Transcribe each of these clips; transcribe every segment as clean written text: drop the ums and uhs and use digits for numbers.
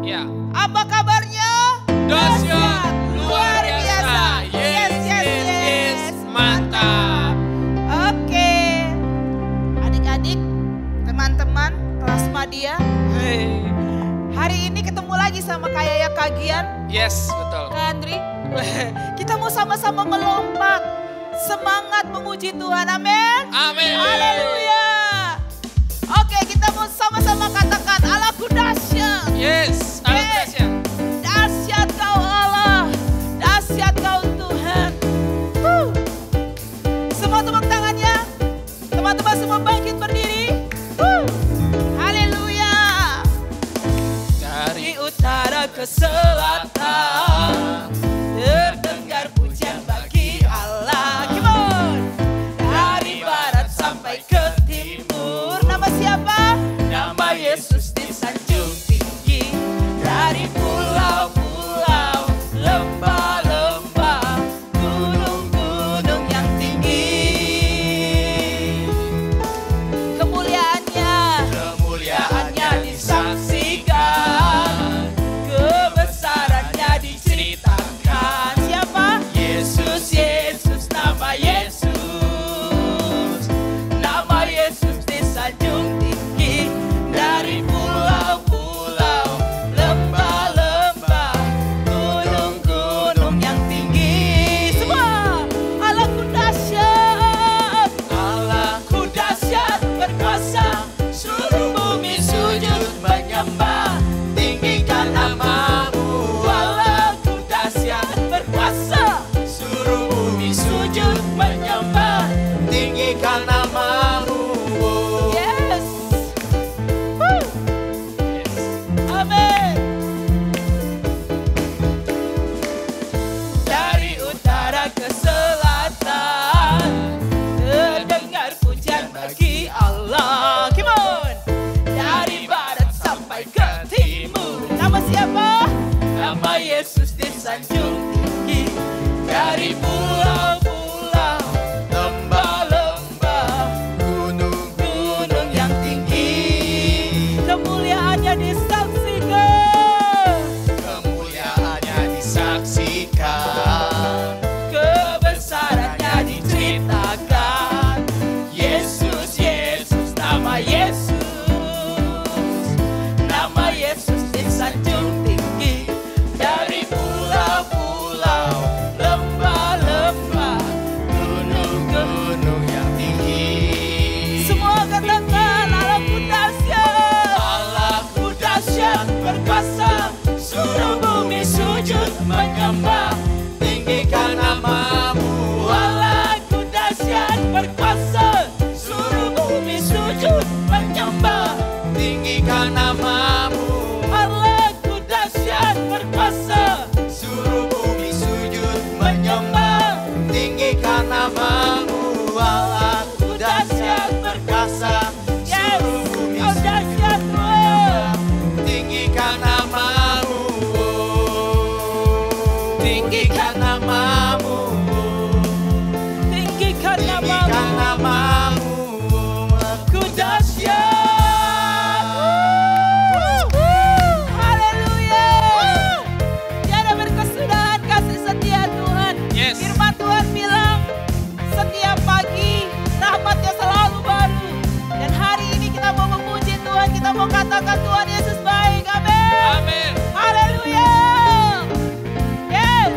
Ya. Apa kabarnya? Dahsyat, luar biasa. Yes. Mantap. Oke. Adik-adik, teman-teman kelas Madia. Hey. Hari ini ketemu lagi sama Kak Yaya Kagian. Yes, betul. Kak Andri. Kita mau sama-sama melompat. Semangat memuji Tuhan. Amin. Amin. Haleluya. Oke, kita mau sama-sama katakan Allahku dahsyat. Yes, dahsyat. Dahsyat kau Allah. Dahsyat kau Tuhan. Semua tepuk tangannya. Teman-teman semua bangkit berdiri. Haleluya. Dari utara ke selatan terdengar pujian bagi Allah. Come on. Dari barat sampai ke timur. Nama siapa? Nama Yesus disanjung tinggi. Dari pulau-pulau, lembah-lembah, gunung-gunung yang tinggi. Kemuliaannya disaksikan, kebesarannya diceritakan. Siapa? Yesus, nama Yesus. Nama Yesus disanjung tinggi. Dari pulau-pulau, lembah-lembah, gunung-gunung yang tinggi. Semua Allahku dahsyat. Allahku dahsyat berkuasa. Suruh bumi sujud menyembah. Tinggikan namamu. Allahku dahsyat berkuasa. Suruh bumi sujud menyembah. Tinggikan namamu. Yes. Woo. Amin. Dari utara ke selatan terdengar pujian bagi Allah. Come on. Dari barat sampai ke timur. Nama siapa? Nama Yesus disanjung tinggi. Dari pulau-pulau, lembah-lembah, gunung-gunung yang tinggi. Kemuliaannya disaksikan. Kemuliaannya disaksikan. Kebesarannya diceritakan. Yesus, nama Yesus. Nama Yesus disanjung tinggi. Dari pulau-pulau, lembah-lembah, gunung-gunung yang tinggi. Semua katakan Allahku dahsyat. Allahku dahsyat berkuasa. Suruh bumi sujud menyembah. Tinggikan namamu. Allahku dahsyat berkuasa. Suruh bumi sujud menyembah. Tinggikan namamu. Allahku dahsyat berkuasa. Suruh bumi sujud menyembah. Tinggikan namamu. Allahku dahsyat berkuasa. Suruh bumi sujud menyembah. Tinggikan namamu. Tinggikan namamu. Tinggikan namamu. Aku dahsyat. Haleluya. Tiada berkesudahan kasih setia Tuhan. Yes. Firman Tuhan bilang setiap pagi rahmatnya selalu baru. Dan hari ini kita mau memuji Tuhan. Kita mau katakan Tuhan Yesus baik. Amin. Amin. Haleluya. Yes.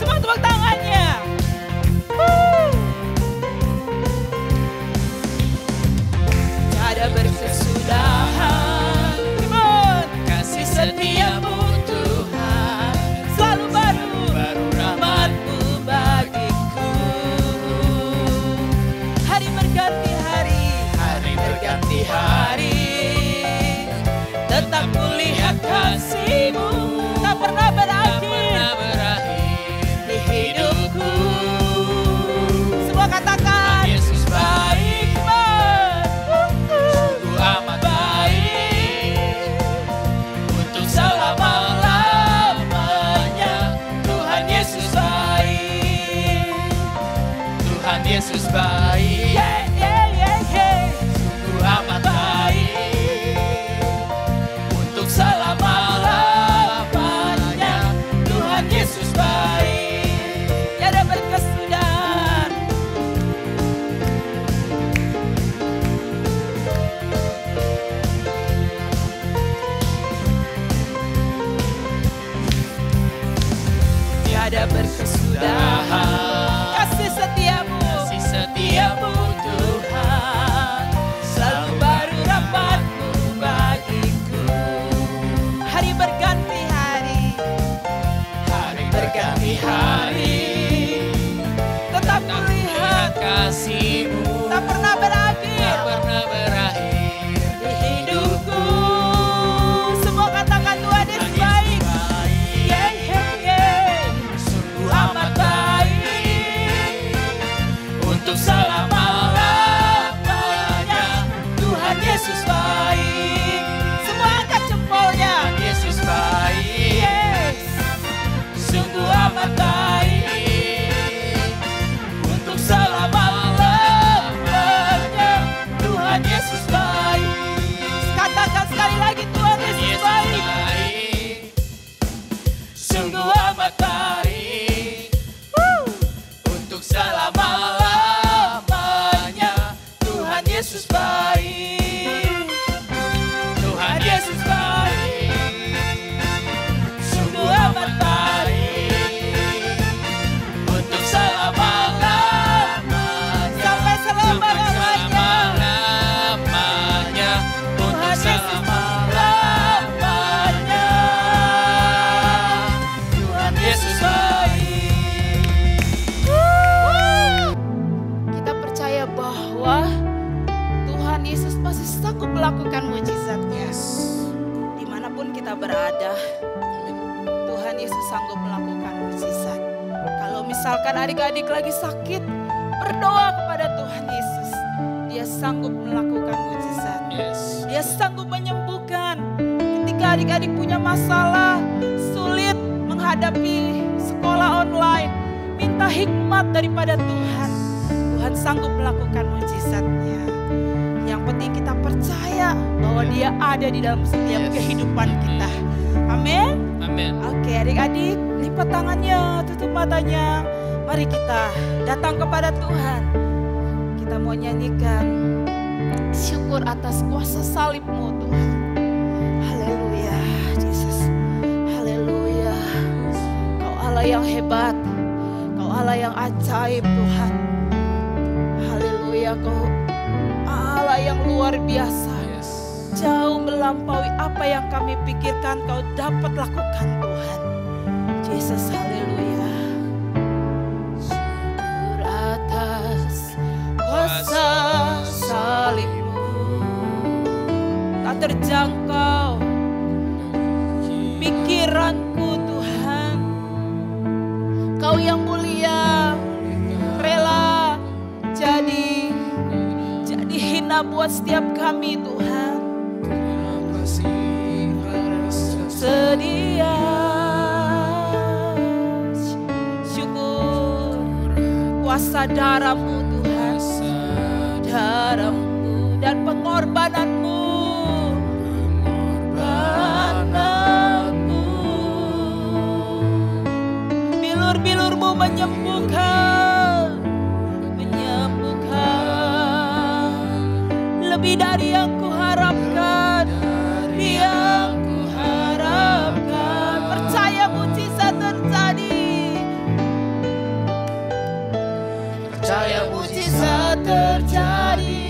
Semua tepuk tangannya. Tiada berkesudahan. Come on. Kasih setiamu Tuhan. Selalu baru rahmatmu bagiku. Hari berganti hari. Hari berganti hari. Tetap kulihat kasih-Mu. Tak pernah berakhir di hidupku. Semua katakan Yesus baik, sungguh amat baik. Untuk selama-lamanya Tuhan Yesus baik. Tuhan Yesus baik. Sungguh amat baik. kasih-Mu tak pernah berakhir tak pernah berakhir di hidupku. Semua katakan Tuhan Yesus baik. Yeah, yeah, yeah. sungguh Amat baik untuk selama-lamanya. Tuhan Yesus baik. Semua angkat jempolnya. Yesus baik, Yes. sungguh amat baik untuk selama-lamanya. Tuhan Yesus baik, Katakan sekali lagi Tuhan Yesus Yesus baik. baik, sungguh amat baik untuk selama-lamanya. Tuhan Yesus baik, Tuhan Yesus baik, sungguh amat baik untuk selama-lamanya. Sampai selama-lamanya. Selama-lamanya, untuk Tuhan Yesus selama-lamanya. Tuhan Yesus baik. Kita percaya bahwa Tuhan Yesus masih sanggup melakukan mujizatnya. Dimanapun kita berada, Tuhan Yesus sanggup melakukan mujizat. Kalau misalkan adik-adik lagi sakit, berdoa kepada Tuhan Yesus. Dia sanggup melakukan mujizat. Yes. Dia sanggup menyembuhkan. Ketika adik-adik punya masalah, sulit menghadapi sekolah online, minta hikmat daripada Tuhan. Tuhan sanggup melakukan mujizatnya. Yang penting kita percaya bahwa Dia ada di dalam setiap Yes. kehidupan kita. Amin. Amin. Oke adik-adik, lipat tangannya, tutup matanya. Mari kita datang kepada Tuhan. Kita mau nyanyikan syukur atas kuasa salib-Mu Tuhan. Haleluya, Yesus. Haleluya. Kau Allah yang hebat. Kau Allah yang ajaib Tuhan. Haleluya, Kau Allah yang luar biasa. Yes. Jauh melampaui apa yang kami pikirkan Kau dapat lakukan Tuhan. Yesus, haleluya. Syukur atas kuasa salib-Mu, tak terjangkau pikiranku Tuhan. Kau yang mulia, rela jadi hina buat setiap kami Tuhan. Sedia syukur kuasa darah-Mu Tuhan, darah-Mu dan pengorbanan-Mu, bilur-bilur-Mu menyembuhkan, lebih dari yang kuharapkan, yang kuharapkan. Percaya mujizat terjadi, percaya mujizat terjadi.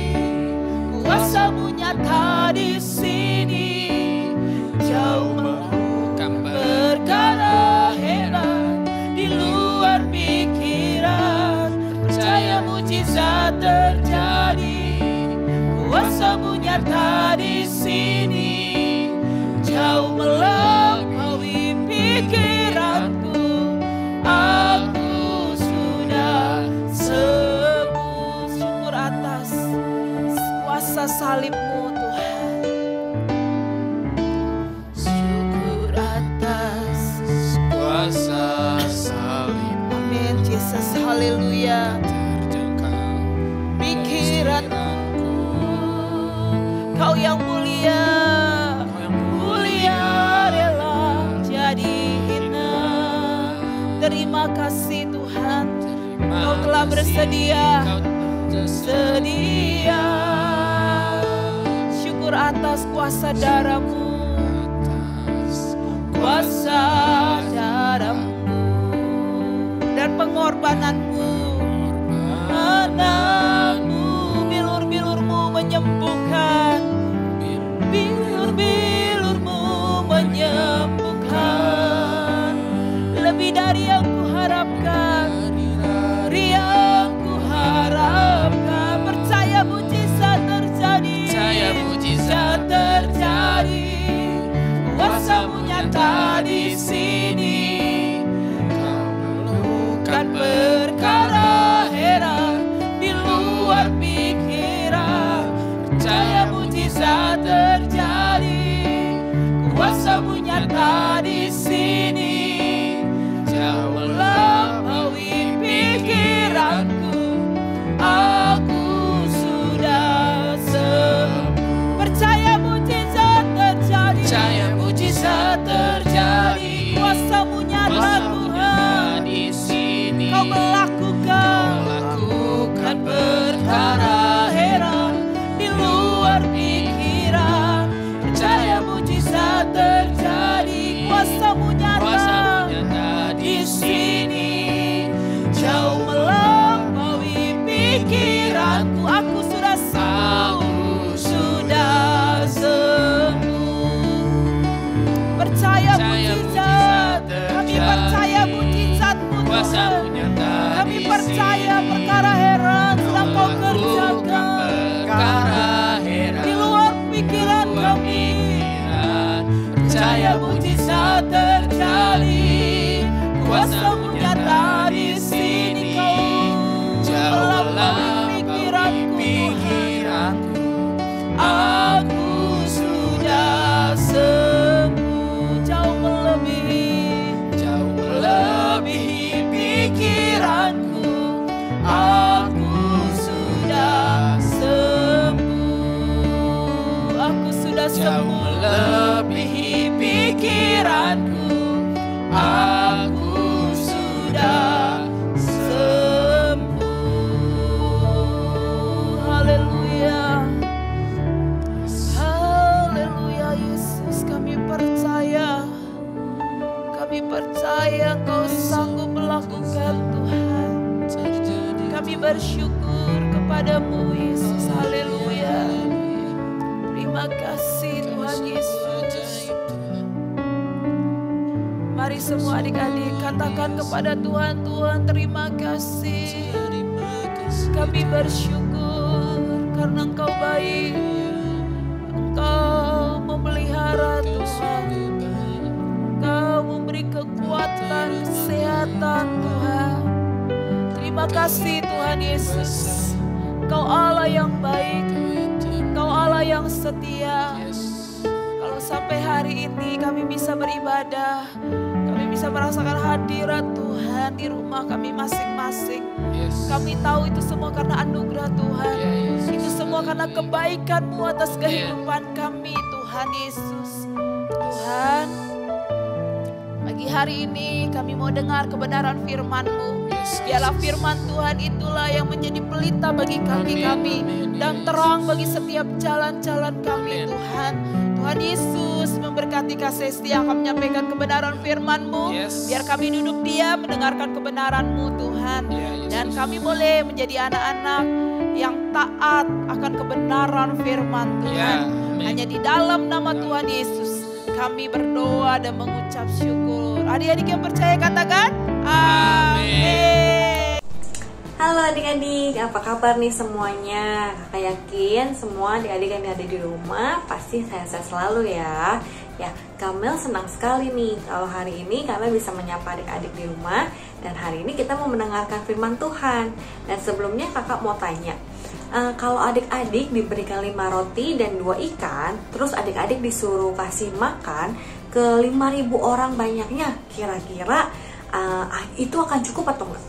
Kuasa-Mu nyata di sini, jauh melakukan perkara hebat di luar pikiran. Percaya mujizat terjadi. Kuasa-Mu nyata di sini, jauh melampaui pikiranku. Aku sudah sembuh. Syukur atas kuasa salib-Mu Tuhan. Syukur atas Kuasa salib amin Yesus, haleluya. terjangkau Pikiranku, Kau yang mulia, mulia rela jadi hina. Terima kasih Tuhan, Kau telah bersedia, sedia. Syukur atas kuasa darah-Mu, kuasa darah-Mu dan pengorbanan-Mu. Anak-Mu, bilur-bilur-Mu menyembuhkan, bilur-bilur-Mu menyembuhkan, lebih dari yang kuharapkan, dari yang kuharapkan. nyata di sini, jauh melampaui pikiranku. Aku sudah sembuh. Percaya mujizat terjadi, Percaya mujizat terjadi. kuasamu nyata Kuasamu Tuhan. nyata di sini. Kau melakukan perkara heran di luar pikiran. Percaya mujizat terjadi, kuasamu nyata di sini, jauh melampaui pikiranku. Aku sudah sembuh, sudah sembuh. Percaya mujizat, kami percaya mujizat-Mu Kuasamu Tuhan. nyata Kami di percaya sini. perkara heran sedang Kau Lakukan kerjakan perkara heran di luar pikiran luar kami. pikiran. Percaya mujizat terjadi, kuasamu nyata di sini. Kau Jauh melampaui pikiranku. Aku sudah sembuh, jauh melebihi pikiranku. Aku sudah sembuh, aku sudah Jauh sembuh. melebihi pikiranku. Aku sudah sembuh. Haleluya. Haleluya Yesus, kami percaya. Kami percaya Kau sanggup melakukan Tuhan. Kami bersyukur kepadamu Yesus. Haleluya. Terima kasih Tuhan Yesus. Mari semua adik-adik katakan kepada Tuhan, Tuhan terima kasih. Kami bersyukur karena Engkau baik. Engkau memelihara Tuhan. Engkau memberi kekuatan, kesehatan Tuhan. Terima kasih Tuhan Yesus. Engkau Allah yang baik. Engkau Allah yang setia. Kalau sampai hari ini kami bisa beribadah, kami bisa merasakan hadirat Tuhan di rumah kami masing-masing. Kami tahu itu semua karena anugerah Tuhan. Itu semua karena kebaikan-Mu atas kehidupan kami Tuhan Yesus. Tuhan, pagi hari ini kami mau dengar kebenaran firman-Mu. Biarlah firman Tuhan itulah yang menjadi pelita bagi kaki kami dan terang bagi setiap jalan-jalan kami Tuhan. Tuhan Yesus memberkati kasih setia kami menyampaikan kebenaran firman-Mu. Biar kami duduk diam mendengarkan kebenaran-Mu Tuhan. Dan kami boleh menjadi anak-anak yang taat akan kebenaran firman Tuhan. Hanya di dalam nama Tuhan Yesus kami berdoa dan mengucap syukur. Adik-adik yang percaya katakan amin. Halo adik-adik, apa kabar nih semuanya? Kakak yakin semua adik-adik yang ada di rumah pasti sehat-sehat selalu ya. Ya, Kamel senang sekali nih kalau hari ini Kamel bisa menyapa adik-adik di rumah. Dan hari ini kita mau mendengarkan firman Tuhan. Dan sebelumnya kakak mau tanya, kalau adik-adik diberikan 5 roti dan 2 ikan, terus adik-adik disuruh kasih makan ke 5.000 orang banyaknya, kira-kira itu akan cukup atau enggak?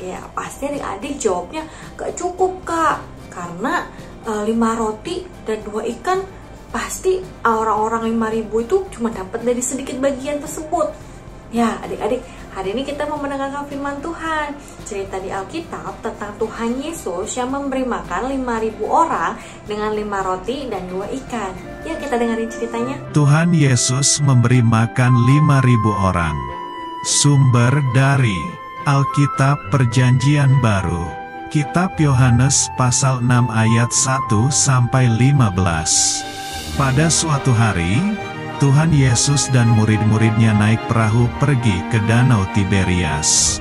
Ya pasti adik-adik jawabnya gak cukup kak, karena 5 roti dan 2 ikan pasti orang-orang 5.000 itu cuma dapat dari sedikit bagian tersebut. Ya adik-adik, hari ini kita mau mendengarkan firman Tuhan, cerita di Alkitab tentang Tuhan Yesus yang memberi makan 5.000 orang dengan 5 roti dan 2 ikan. Yuk kita dengerin ceritanya. Tuhan Yesus memberi makan 5.000 orang. Sumber dari Alkitab Perjanjian Baru, Kitab Yohanes pasal 6 ayat 1-15. Pada suatu hari, Tuhan Yesus dan murid-muridnya naik perahu pergi ke Danau Tiberias.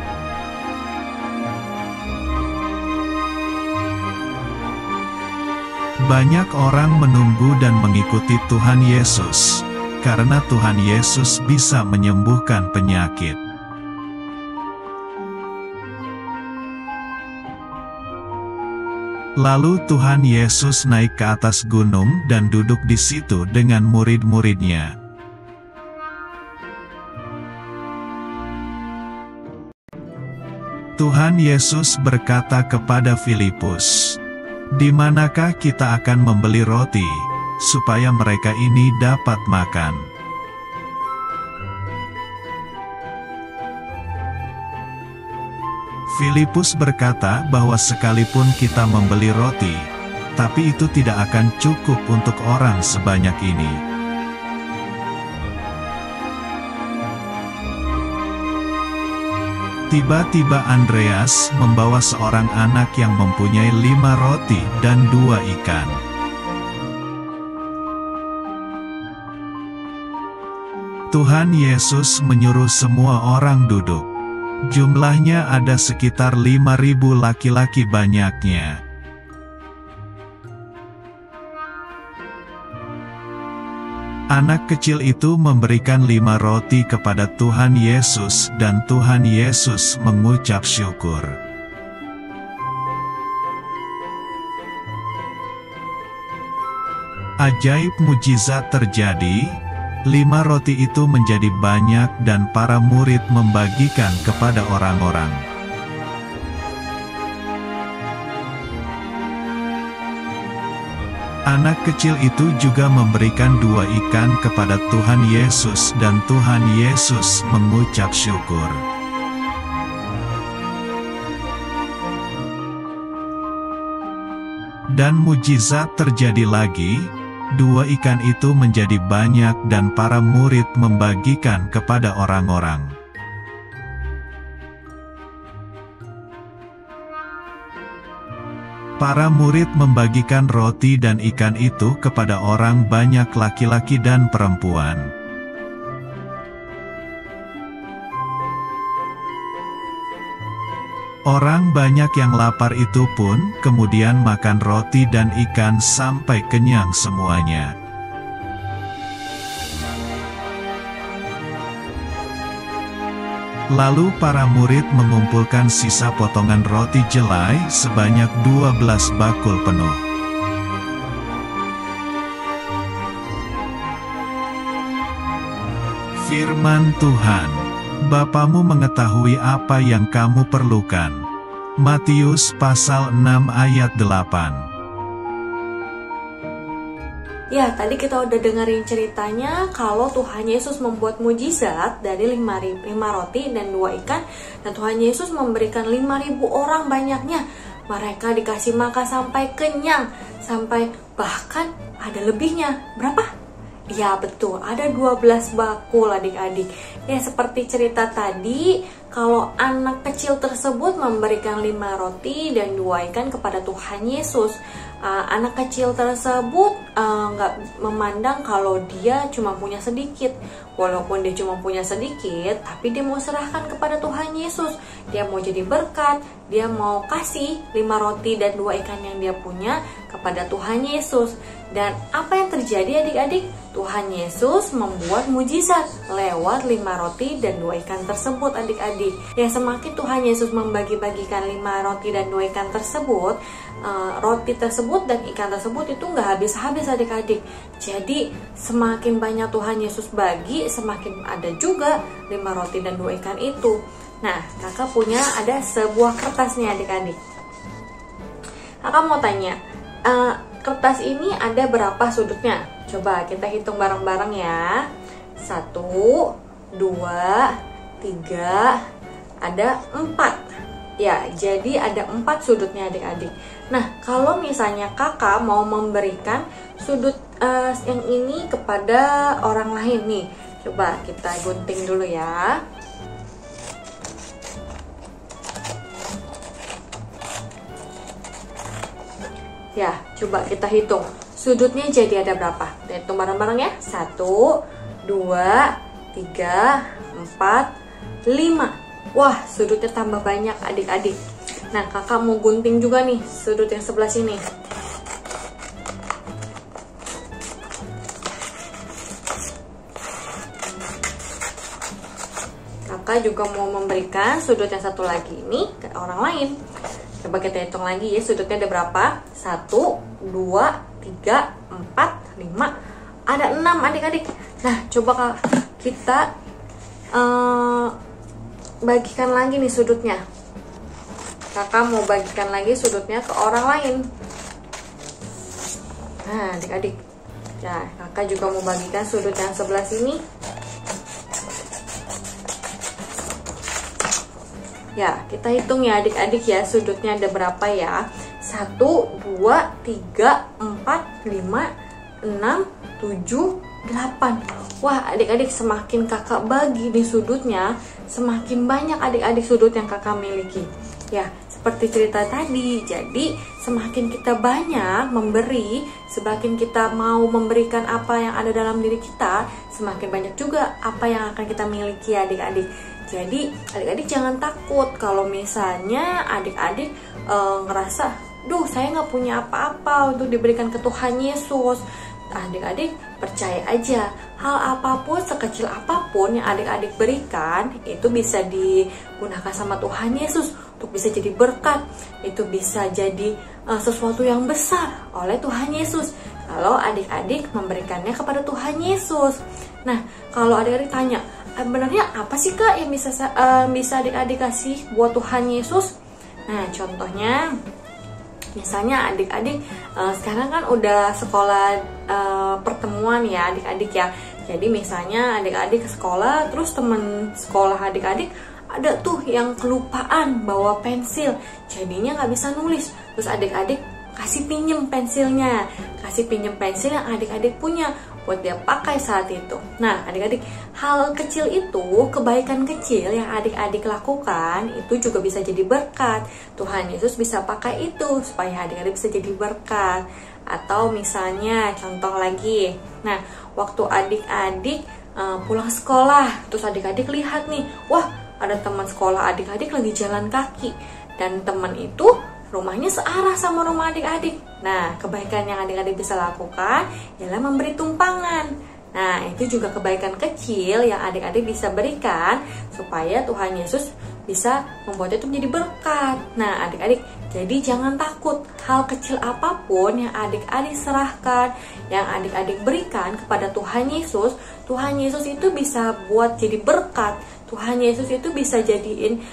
Banyak orang menunggu dan mengikuti Tuhan Yesus, karena Tuhan Yesus bisa menyembuhkan penyakit. Lalu Tuhan Yesus naik ke atas gunung dan duduk di situ dengan murid-muridnya. Tuhan Yesus berkata kepada Filipus, "Di manakah kita akan membeli roti, supaya mereka ini dapat makan?" Filipus berkata bahwa sekalipun kita membeli roti, tapi itu tidak akan cukup untuk orang sebanyak ini. Tiba-tiba Andreas membawa seorang anak yang mempunyai 5 roti dan 2 ikan. Tuhan Yesus menyuruh semua orang duduk. Jumlahnya ada sekitar 5.000 laki-laki banyaknya. Anak kecil itu memberikan 5 roti kepada Tuhan Yesus dan Tuhan Yesus mengucap syukur. Ajaib mujizat terjadi, 5 roti itu menjadi banyak dan para murid membagikan kepada orang-orang. Anak kecil itu juga memberikan 2 ikan kepada Tuhan Yesus dan Tuhan Yesus mengucap syukur. Dan mujizat terjadi lagi, 2 ikan itu menjadi banyak dan para murid membagikan kepada orang-orang. Para murid membagikan roti dan ikan itu kepada orang banyak laki-laki dan perempuan. Orang banyak yang lapar itu pun kemudian makan roti dan ikan sampai kenyang semuanya. Lalu para murid mengumpulkan sisa potongan roti jelai sebanyak 12 bakul penuh. Firman Tuhan, Bapamu mengetahui apa yang kamu perlukan. Matius pasal 6 ayat 8. Ya, tadi kita udah dengerin ceritanya kalau Tuhan Yesus membuat mujizat dari 5 roti dan 2 ikan. Dan Tuhan Yesus memberikan 5.000 orang banyaknya. Mereka dikasih makan sampai kenyang. Sampai bahkan ada lebihnya. Berapa? Ya betul, ada 12 bakul adik-adik. Ya seperti cerita tadi, kalau anak kecil tersebut memberikan 5 roti dan 2 ikan kepada Tuhan Yesus. Anak kecil tersebut nggak memandang kalau dia cuma punya sedikit. Walaupun dia cuma punya sedikit, tapi dia mau serahkan kepada Tuhan Yesus. Dia mau jadi berkat, dia mau kasih 5 roti dan 2 ikan yang dia punya kepada Tuhan Yesus. Dan apa yang terjadi adik-adik? Tuhan Yesus membuat mujizat lewat 5 roti dan 2 ikan tersebut adik-adik. Ya semakin Tuhan Yesus membagi-bagikan 5 roti dan 2 ikan tersebut, roti tersebut dan ikan tersebut itu nggak habis-habis adik-adik. Jadi semakin banyak Tuhan Yesus bagi, semakin ada juga 5 roti dan 2 ikan itu. Nah, kakak punya ada sebuah kertas nih adik-adik. Kakak mau tanya, kertas ini ada berapa sudutnya? Coba kita hitung bareng-bareng ya. 1, 2, 3, ada 4. Ya, jadi ada 4 sudutnya adik-adik. Nah, kalau misalnya kakak mau memberikan sudut yang ini kepada orang lain nih, coba kita gunting dulu ya. Ya, coba kita hitung. Sudutnya jadi ada berapa? Kita hitung bareng-bareng ya. 1, 2, 3, 4, 5. Wah, sudutnya tambah banyak adik-adik. Nah, kakak mau gunting juga nih sudut yang sebelah sini. Kakak juga mau memberikan sudut yang satu lagi ini ke orang lain. Coba kita hitung lagi ya, sudutnya ada berapa? 1, 2, 3, 4, 5. Ada 6 adik-adik. Nah, coba kita bagikan lagi nih sudutnya. kakak mau bagikan lagi sudutnya ke orang lain. Nah, adik-adik, ya kakak juga mau bagikan sudut yang sebelah sini. Ya, kita hitung ya adik-adik ya, sudutnya ada berapa ya? 1, 2, 3, 4, 5, 6, 7, 8. Wah, adik-adik, semakin kakak bagi di sudutnya, semakin banyak adik-adik sudut yang kakak miliki. Ya, seperti cerita tadi. Jadi, semakin kita banyak memberi, semakin kita mau memberikan apa yang ada dalam diri kita, semakin banyak juga apa yang akan kita miliki adik-adik. Jadi adik-adik jangan takut kalau misalnya adik-adik ngerasa, duh saya nggak punya apa-apa untuk diberikan ke Tuhan Yesus. Adik-adik percaya aja, hal apapun, sekecil apapun yang adik-adik berikan, itu bisa digunakan sama Tuhan Yesus untuk bisa jadi berkat. Itu bisa jadi sesuatu yang besar oleh Tuhan Yesus kalau adik-adik memberikannya kepada Tuhan Yesus. Nah, kalau adik-adik tanya, sebenarnya apa sih Kak yang bisa adik-adik kasih buat Tuhan Yesus? Nah, contohnya misalnya adik-adik sekarang kan udah sekolah pertemuan ya adik-adik ya. Jadi misalnya adik-adik ke sekolah, terus teman sekolah adik-adik ada tuh yang kelupaan bawa pensil, jadinya nggak bisa nulis. Terus adik-adik kasih pinjem pensilnya, kasih pinjem pensil yang adik-adik punya buat dia pakai saat itu. Nah, adik-adik, hal kecil itu, kebaikan kecil yang adik-adik lakukan itu juga bisa jadi berkat. Tuhan Yesus bisa pakai itu supaya adik-adik bisa jadi berkat. Atau misalnya contoh lagi, nah waktu adik-adik pulang sekolah, terus adik-adik lihat nih, wah ada teman sekolah adik-adik lagi jalan kaki, dan teman itu rumahnya searah sama rumah adik-adik. Nah, kebaikan yang adik-adik bisa lakukan ialah memberi tumpangan. Nah, itu juga kebaikan kecil yang adik-adik bisa berikan supaya Tuhan Yesus bisa membuat itu menjadi berkat. Nah, adik-adik, jadi jangan takut. Hal kecil apapun yang adik-adik serahkan, yang adik-adik berikan kepada Tuhan Yesus itu bisa buat jadi berkat. Tuhan Yesus itu bisa jadiin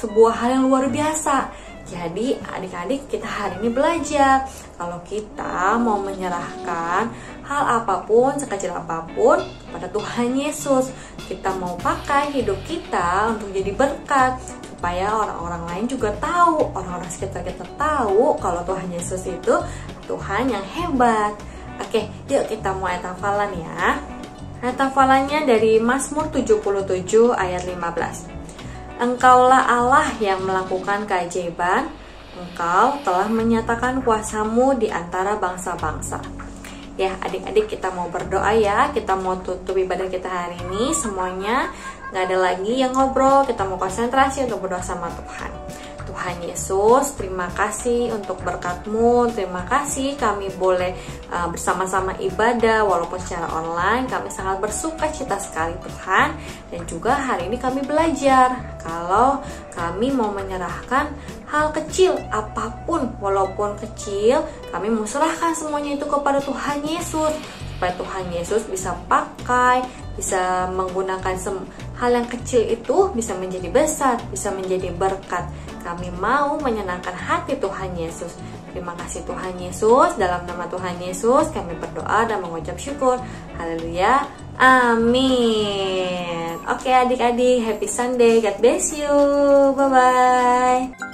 sebuah hal yang luar biasa. Jadi adik-adik, kita hari ini belajar kalau kita mau menyerahkan hal apapun, sekecil apapun kepada Tuhan Yesus, kita mau pakai hidup kita untuk jadi berkat, supaya orang-orang lain juga tahu, orang-orang sekitar kita tahu kalau Tuhan Yesus itu Tuhan yang hebat. Oke, yuk kita mau ayat hafalan ya. Ayat hafalannya dari Mazmur 77 ayat 15. Engkaulah Allah yang melakukan keajaiban, Engkau telah menyatakan kuasamu di antara bangsa-bangsa. Ya, adik-adik, kita mau berdoa ya. Kita mau tutup ibadah kita hari ini. Semuanya gak ada lagi yang ngobrol. Kita mau konsentrasi untuk berdoa sama Tuhan. Tuhan Yesus, terima kasih untuk berkat-Mu. Terima kasih kami boleh bersama-sama ibadah walaupun secara online. Kami sangat bersuka cita sekali Tuhan. Dan juga hari ini kami belajar kalau kami mau menyerahkan hal kecil apapun, walaupun kecil, kami mau serahkan semuanya itu kepada Tuhan Yesus, supaya Tuhan Yesus bisa pakai, bisa menggunakan hal yang kecil itu bisa menjadi besar, bisa menjadi berkat. Kami mau menyenangkan hati Tuhan Yesus. Terima kasih Tuhan Yesus. Dalam nama Tuhan Yesus kami berdoa dan mengucap syukur. Haleluya. Amin. Oke adik-adik, happy Sunday. God bless you. Bye-bye.